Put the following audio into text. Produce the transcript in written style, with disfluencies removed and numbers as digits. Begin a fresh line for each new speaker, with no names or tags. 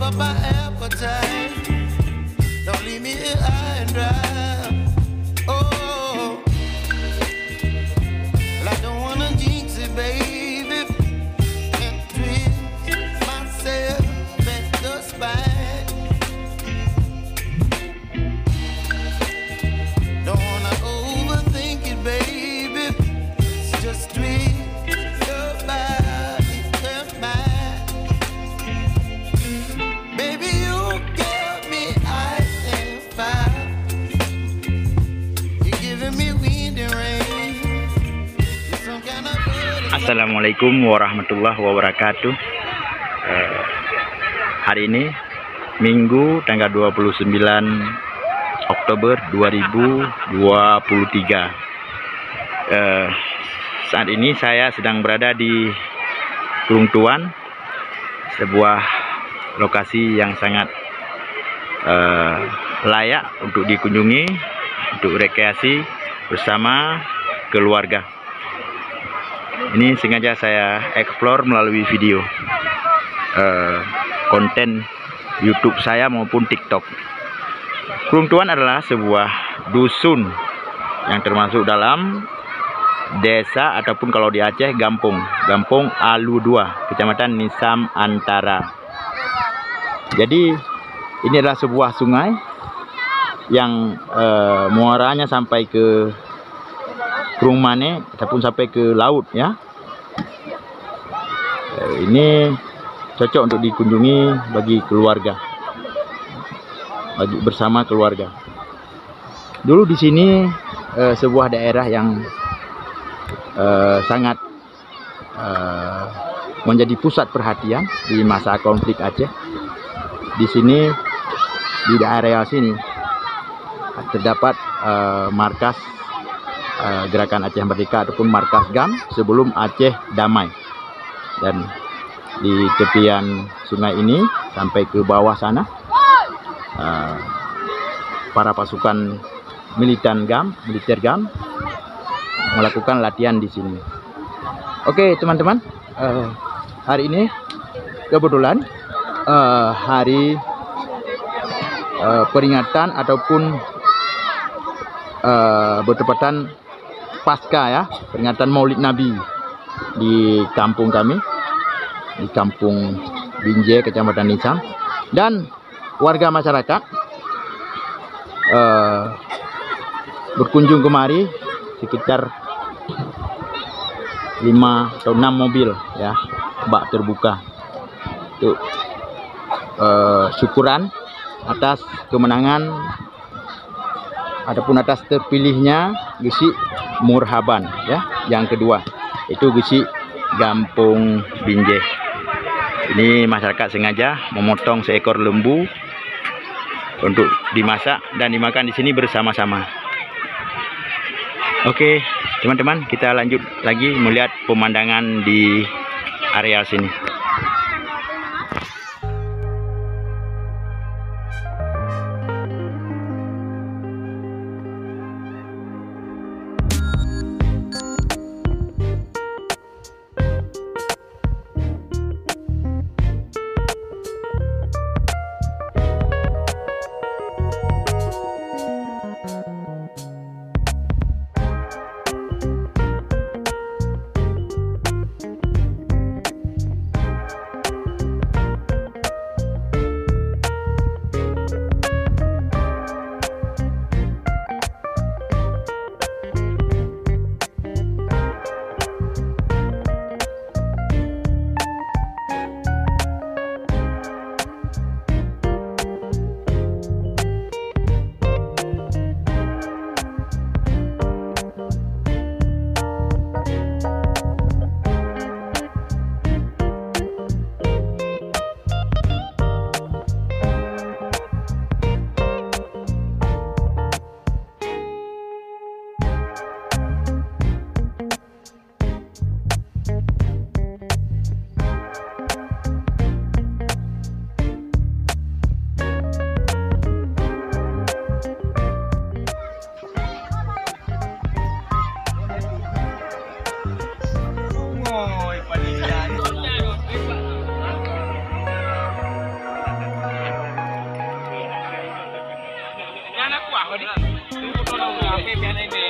up my appetite. Don't leave me here high and dry. Oh, well, I don't wanna jinx it, baby, and twist myself at the spine. Don't wanna overthink it, baby. It's just twist your body and mine. Baby, you give me ice and fire. You're giving me wind and rain. You're some kind of bird.
Assalamualaikum warahmatullahi wabarakatuh. Hari ini Minggu tanggal 29 Oktober 2023. Saat ini saya sedang berada di Gunung Tuan, sebuah lokasi yang sangat layak untuk dikunjungi, untuk rekreasi bersama keluarga. Ini sengaja saya explore melalui video konten YouTube saya maupun TikTok. Gunung Tuan adalah sebuah dusun yang termasuk dalam desa ataupun kalau di Aceh Gampung Alu 2, Kecamatan Nisam Antara. Jadi ini adalah sebuah sungai yang muaranya sampai ke Krung Mane ataupun sampai ke laut ya. Ini cocok untuk dikunjungi bagi keluarga, bersama keluarga. Dulu di sini sebuah daerah yang sangat menjadi pusat perhatian di masa konflik Aceh. Di sini, di daerah sini terdapat markas Gerakan Aceh Merdeka ataupun markas GAM sebelum Aceh Damai. Dan di tepian sungai ini sampai ke bawah sana para pasukan militer GAM melakukan latihan di sini. Oke teman-teman, hari ini kebetulan hari peringatan ataupun bertepatan pasca ya, peringatan Maulid Nabi di kampung kami, di Kampung Binjai, Kecamatan Nisam, dan warga masyarakat berkunjung kemari sekitar 5 atau 6 mobil ya, bak terbuka untuk syukuran atas kemenangan ataupun atas terpilihnya Gesi Murhaban ya, yang kedua itu Gesi Gampung Binjai. Ini masyarakat sengaja memotong seekor lembu untuk dimasak dan dimakan di sini bersama-sama. Oke, teman-teman, kita lanjut lagi melihat pemandangan di area sini.
piano ini.